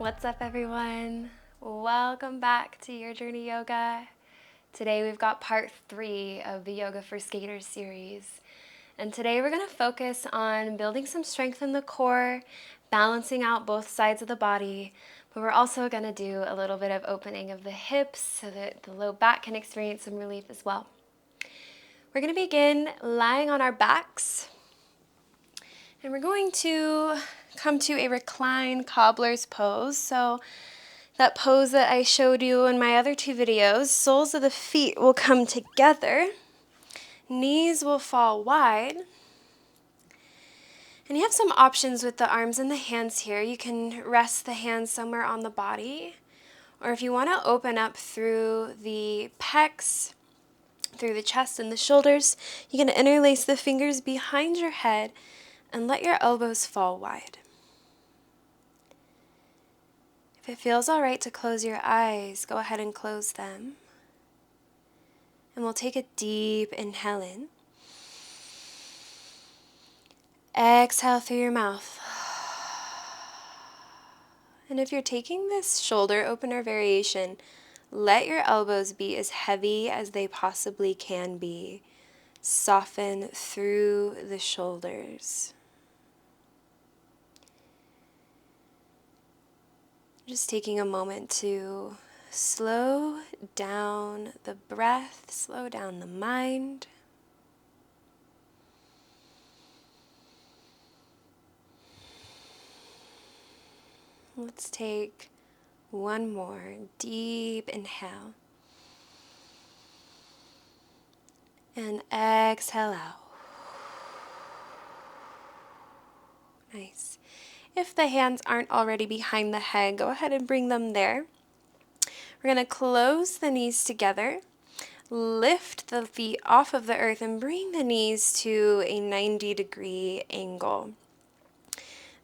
What's up, everyone? Welcome back to Your Journey Yoga. Today we've got part 3 of the Yoga for Skaters series. And today we're going to focus on building some strength in the core, balancing out both sides of the body, but we're also going to do a little bit of opening of the hips so that the low back can experience some relief as well. We're going to begin lying on our backs, and we're going to come to a reclined cobbler's pose. So that pose that I showed you in my other 2 videos, soles of the feet will come together, knees will fall wide, and you have some options with the arms and the hands here. You can rest the hands somewhere on the body, or if you want to open up through the pecs, through the chest and the shoulders, you can interlace the fingers behind your head and let your elbows fall wide. If it feels all right to close your eyes, go ahead and close them. And we'll take a deep inhale in. Exhale through your mouth. And if you're taking this shoulder opener variation, let your elbows be as heavy as they possibly can be. Soften through the shoulders. Just taking a moment to slow down the breath, slow down the mind. Let's take one more deep inhale. And exhale out. Nice. If the hands aren't already behind the head, go ahead and bring them there. We're going to close the knees together, lift the feet off of the earth, and bring the knees to a 90-degree angle.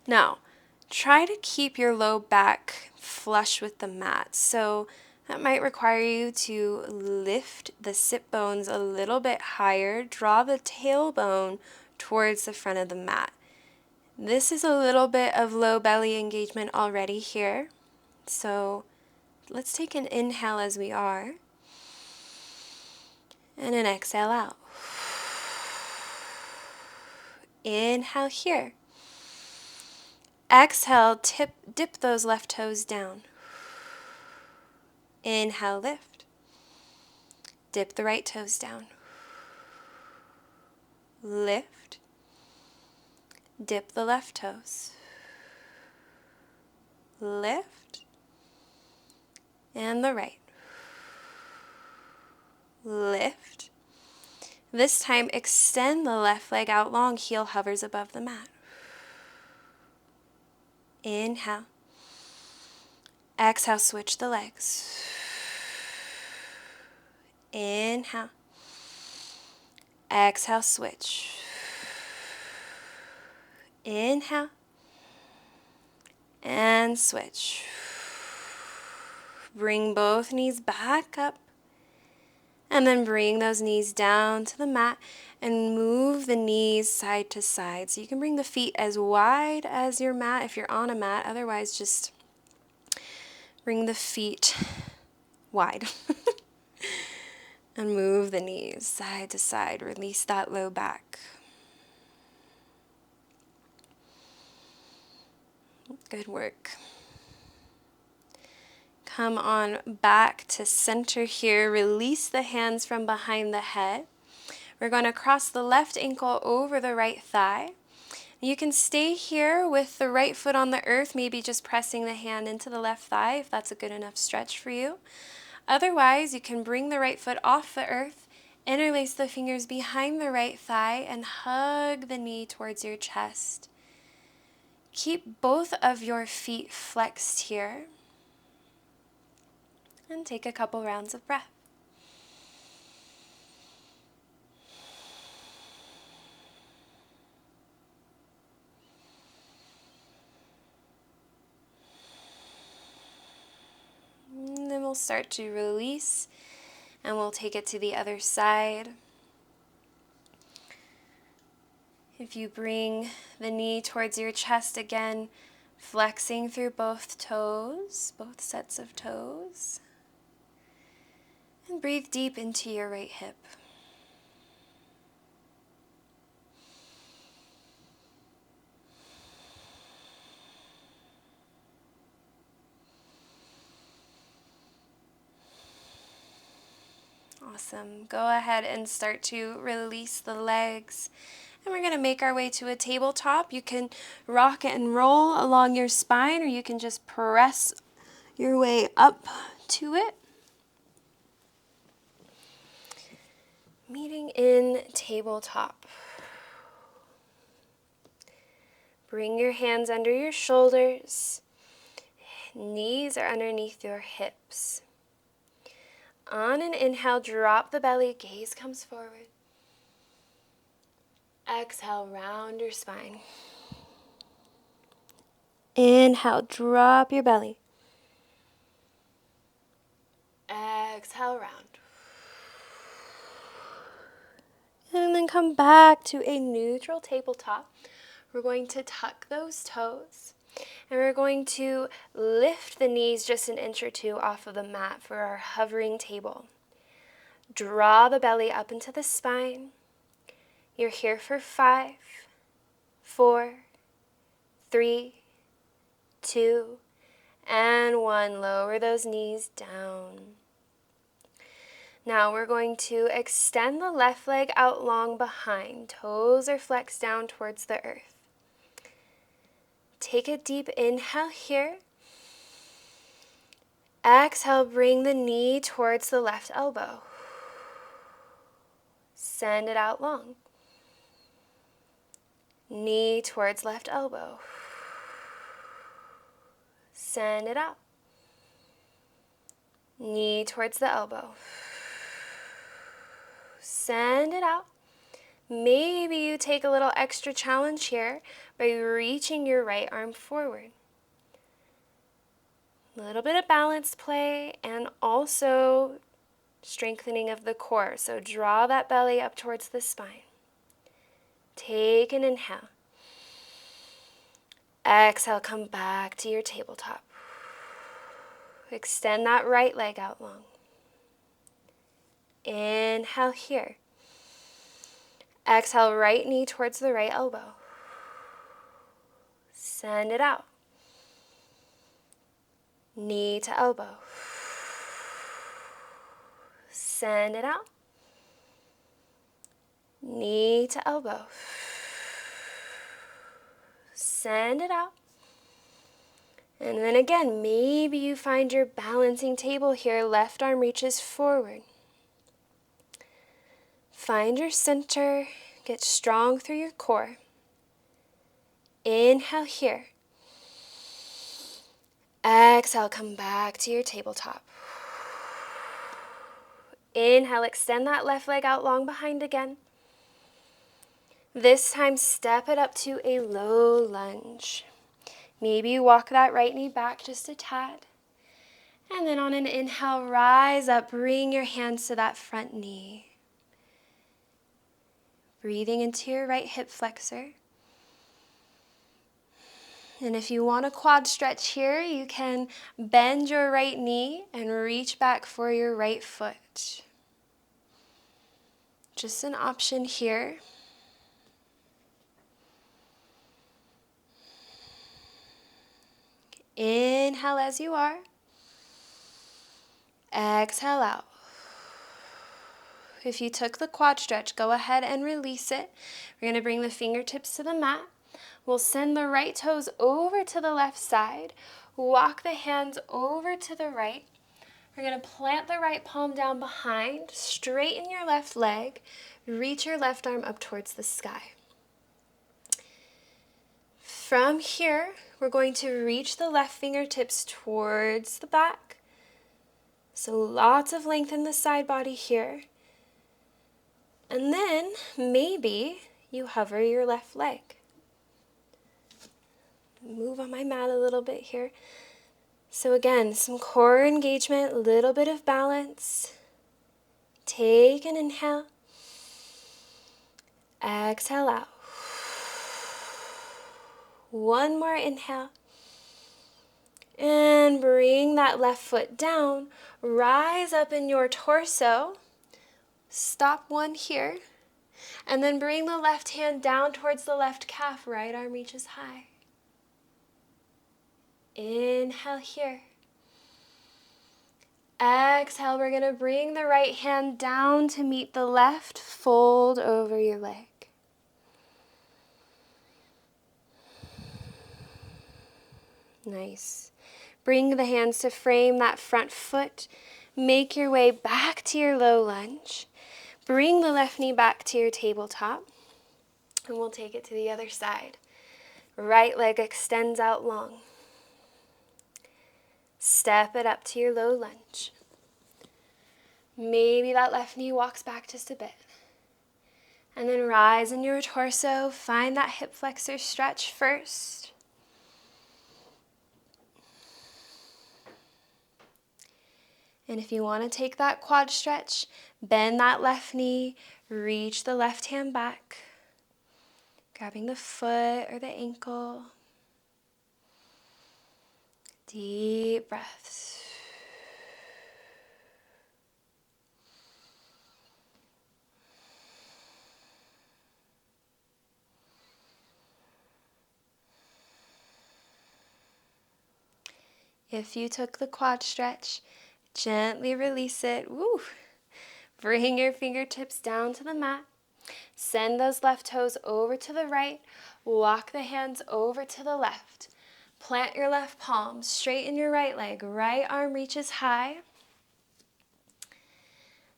Now, try to keep your low back flush with the mat. So that might require you to lift the sit bones a little bit higher, draw the tailbone towards the front of the mat. This is a little bit of low belly engagement already here. So let's take an inhale as we are, and an exhale out. Inhale here. Exhale, dip those left toes down. Inhale, lift. Dip the right toes down. Lift. Dip the left toes. Lift. And the right. Lift. This time, extend the left leg out long, heel hovers above the mat. Inhale. Exhale, switch the legs. Inhale. Exhale, switch. Inhale. And switch. Bring both knees back up. And then bring those knees down to the mat and move the knees side to side. So you can bring the feet as wide as your mat if you're on a mat. Otherwise, just bring the feet wide. And move the knees side to side. Release that low back. Good work. Come on back to center here. Release the hands from behind the head. We're going to cross the left ankle over the right thigh. You can stay here with the right foot on the earth, maybe just pressing the hand into the left thigh if that's a good enough stretch for you. Otherwise, you can bring the right foot off the earth, interlace the fingers behind the right thigh, and hug the knee towards your chest. Keep both of your feet flexed here. And take a couple rounds of breath. And then we'll start to release, and we'll take it to the other side. If you bring the knee towards your chest again, Flexing through both toes, both sets of toes. And breathe deep into your right hip. Awesome. Go ahead and start to release the legs. And we're going to make our way to a tabletop. You can rock and roll along your spine, or you can just press your way up to it. Meeting in tabletop. Bring your hands under your shoulders. Knees are underneath your hips. On an inhale, drop the belly, gaze comes forward. Exhale, round your spine. Inhale, drop your belly. Exhale, round. And then come back to a neutral tabletop. We're going to tuck those toes. And we're going to lift the knees just an inch or two off of the mat for our hovering table. Draw the belly up into the spine. You're here for 5, 4, 3, 2, and 1. Lower those knees down. Now we're going to extend the left leg out long behind. Toes are flexed down towards the earth. Take a deep inhale here. Exhale, bring the knee towards the left elbow. Send it out long. Knee towards left elbow. Send it out. Knee towards the elbow. Send it out. Maybe you take a little extra challenge here by reaching your right arm forward. A little bit of balance play and also strengthening of the core. So draw that belly up towards the spine. Take an inhale. Exhale, come back to your tabletop. Extend that right leg out long. Inhale here. Exhale, right knee towards the right elbow. Send it out. Knee to elbow. Send it out. Knee to elbow. Send it out. And then again, maybe you find your balancing table here. Left arm reaches forward. Find your center. Get strong through your core. Inhale here. Exhale, come back to your tabletop. Inhale, extend that left leg out long behind again. This time, step it up to a low lunge. Maybe you walk that right knee back just a tad. And then on an inhale, rise up, bring your hands to that front knee. Breathing into your right hip flexor. And if you want a quad stretch here, you can bend your right knee and reach back for your right foot. Just an option here. Inhale as you are. Exhale out. If you took the quad stretch, go ahead and release it. We're going to bring the fingertips to the mat. We'll send the right toes over to the left side. Walk the hands over to the right. We're going to plant the right palm down behind. Straighten your left leg. Reach your left arm up towards the sky. From here, we're going to reach the left fingertips towards the back. So lots of length in the side body here. And then maybe you hover your left leg. Move on my mat a little bit here. So again, some core engagement, a little bit of balance. Take an inhale. Exhale out. One more inhale. And bring that left foot down. Rise up in your torso. Stop one here. And then bring the left hand down towards the left calf. Right arm reaches high. Inhale here. Exhale, we're going to bring the right hand down to meet the left. Fold over your leg. Nice. Bring the hands to frame that front foot. Make your way back to your low lunge. Bring the left knee back to your tabletop. And we'll take it to the other side. Right leg extends out long. Step it up to your low lunge. Maybe that left knee walks back just a bit. And then rise in your torso. Find that hip flexor stretch first. And if you want to take that quad stretch, bend that left knee, reach the left hand back, grabbing the foot or the ankle. Deep breaths. If you took the quad stretch, gently release it. Woo. Bring your fingertips down to the mat. Send those left toes over to the right. Walk the hands over to the left. Plant your left palm, straighten your right leg. Right arm reaches high.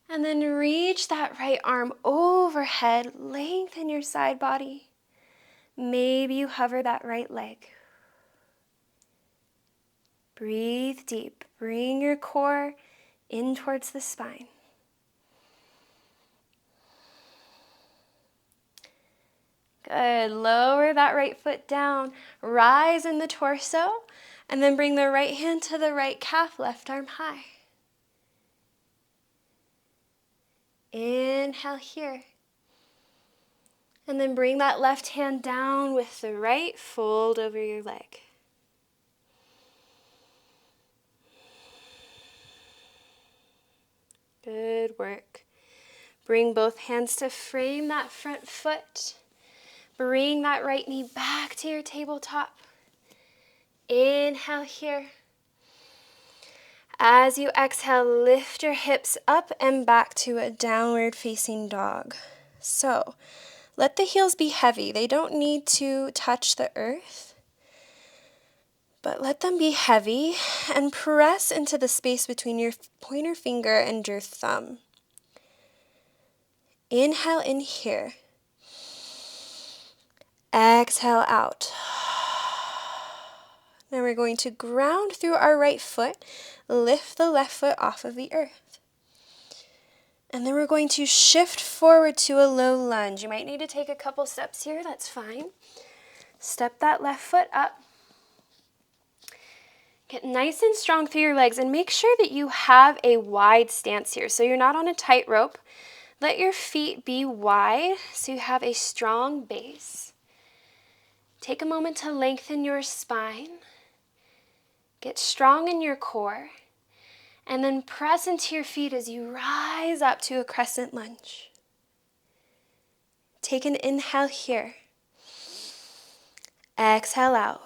And then reach that right arm overhead. Lengthen your side body. Maybe you hover that right leg. Breathe deep. Bring your core in towards the spine. Good. Lower that right foot down. Rise in the torso. And then bring the right hand to the right calf, left arm high. Inhale here. And then bring that left hand down with the right. Fold over your leg. Good work. Bring both hands to frame that front foot. Bring that right knee back to your tabletop. Inhale here. As you exhale, lift your hips up and back to a downward facing dog. So, let the heels be heavy. They don't need to touch the earth, but let them be heavy and press into the space between your pointer finger and your thumb. Inhale in here. Exhale out. Now we're going to ground through our right foot, lift the left foot off of the earth. And then we're going to shift forward to a low lunge. You might need to take a couple steps here, that's fine. Step that left foot up. Get nice and strong through your legs and make sure that you have a wide stance here. So you're not on a tightrope. Let your feet be wide so you have a strong base. Take a moment to lengthen your spine. Get strong in your core. And then press into your feet as you rise up to a crescent lunge. Take an inhale here. Exhale out.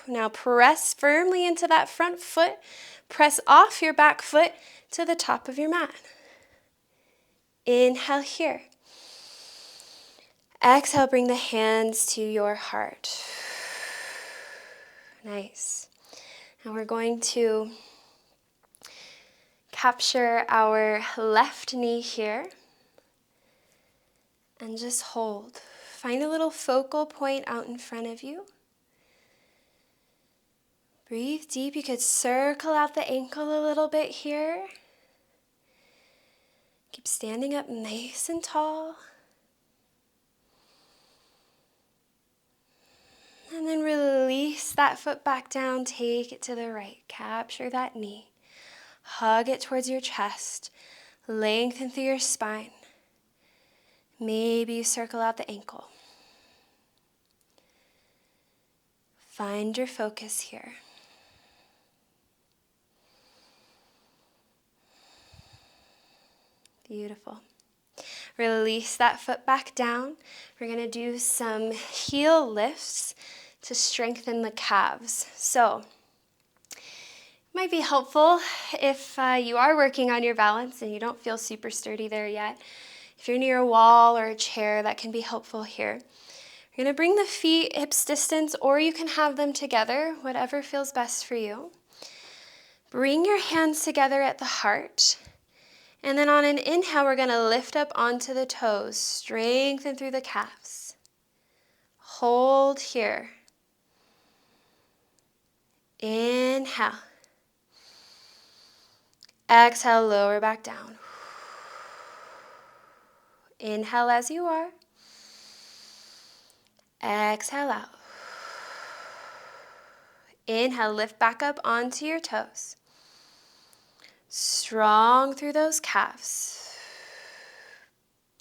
Now press firmly into that front foot. Press off your back foot to the top of your mat. Inhale here. Exhale, bring the hands to your heart. Nice. And we're going to capture our left knee here and just hold. Find a little focal point out in front of you. Breathe deep. You could circle out the ankle a little bit here. Keep standing up nice and tall. And then release that foot back down, take it to the right. Capture that knee. Hug it towards your chest. Lengthen through your spine. Maybe you circle out the ankle. Find your focus here. Beautiful. Release that foot back down. We're going to do some heel lifts to strengthen the calves. So, it might be helpful if you are working on your balance and you don't feel super sturdy there yet. If you're near a wall or a chair, that can be helpful here. You're going to bring the feet hips distance, or you can have them together, whatever feels best for you. Bring your hands together at the heart. And then on an inhale, we're going to lift up onto the toes, strengthen through the calves. Hold here. Inhale. Exhale, lower back down. Inhale as you are. Exhale out. Inhale, lift back up onto your toes. Strong through those calves.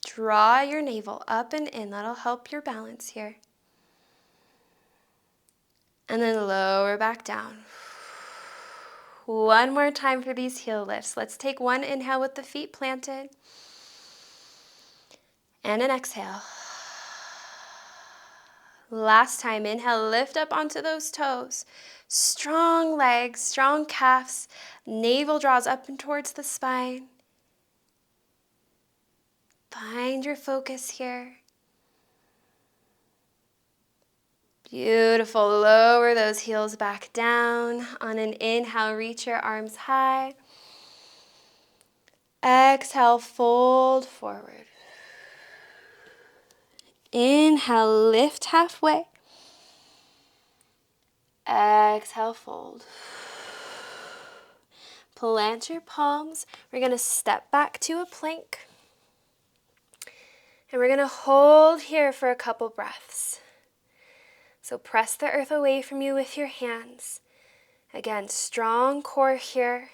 Draw your navel up and in. That'll help your balance here. And then lower back down. One more time for these heel lifts. Let's take one inhale with the feet planted. And an exhale. Last time, inhale, lift up onto those toes. Strong legs, strong calves. Navel draws up and towards the spine. Find your focus here. Beautiful. Lower those heels back down. On an inhale, reach your arms high. Exhale, fold forward. Inhale, lift halfway. Exhale, fold. Plant your palms. We're going to step back to a plank. And we're going to hold here for a couple breaths. So press the earth away from you with your hands. Again, strong core here.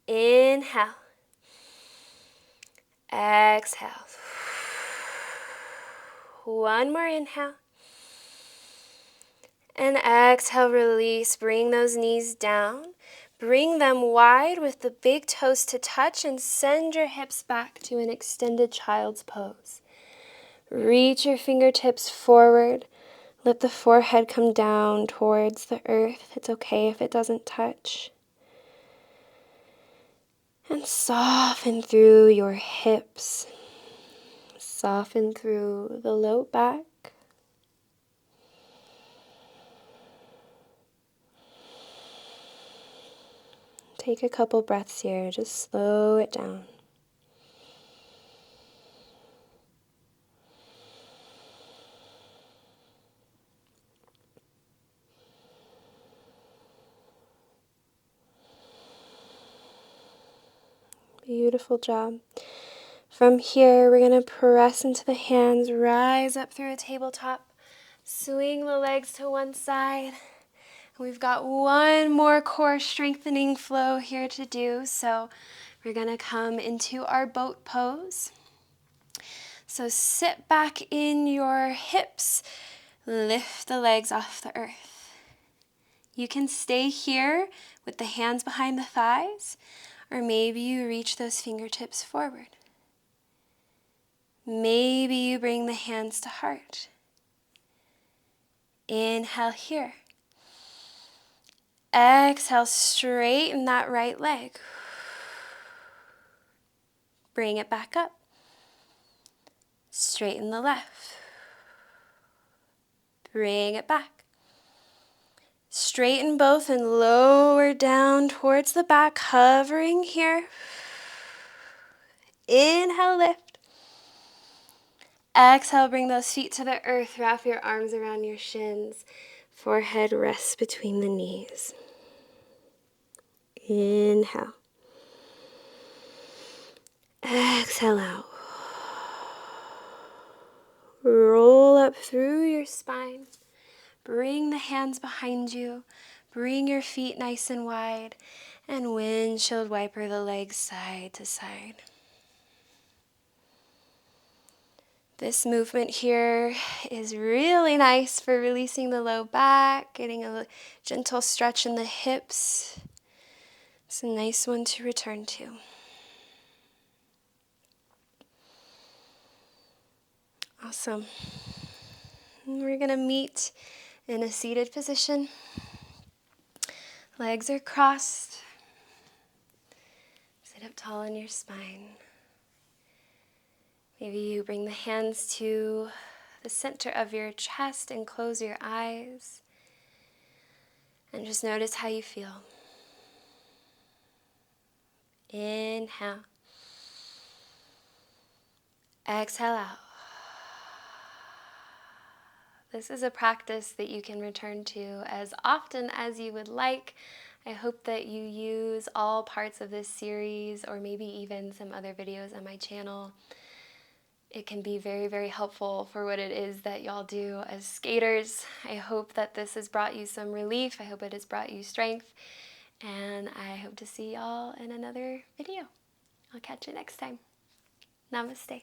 Inhale. Exhale. One more inhale. And exhale, release. Bring those knees down. Bring them wide with the big toes to touch and send your hips back to an extended child's pose. Reach your fingertips forward. Let the forehead come down towards the earth. It's okay if it doesn't touch. And soften through your hips. Soften through the low back. Take a couple breaths here. Just slow it down. Beautiful job. From here, we're going to press into the hands, rise up through a tabletop, swing the legs to one side. We've got one more core strengthening flow here to do, so we're going to come into our boat pose. So sit back in your hips, lift the legs off the earth. You can stay here with the hands behind the thighs, or maybe you reach those fingertips forward. Maybe you bring the hands to heart. Inhale here. Exhale, straighten that right leg. Bring it back up. Straighten the left. Bring it back. Straighten both and lower down towards the back, hovering here. Inhale, lift. Exhale, bring those feet to the earth. Wrap your arms around your shins. Forehead rests between the knees. Inhale. Exhale out. Roll up through your spine. Bring the hands behind you. Bring your feet nice and wide. And windshield wiper the legs side to side. This movement here is really nice for releasing the low back, getting a gentle stretch in the hips. It's a nice one to return to. Awesome. And we're going to meet in a seated position. Legs are crossed. Sit up tall in your spine. Maybe you bring the hands to the center of your chest and close your eyes. And just notice how you feel. Inhale. Exhale out. This is a practice that you can return to as often as you would like. I hope that you use all parts of this series or maybe even some other videos on my channel. It can be very, very helpful for what it is that y'all do as skaters. I hope that this has brought you some relief. I hope it has brought you strength. And I hope to see y'all in another video. I'll catch you next time. Namaste.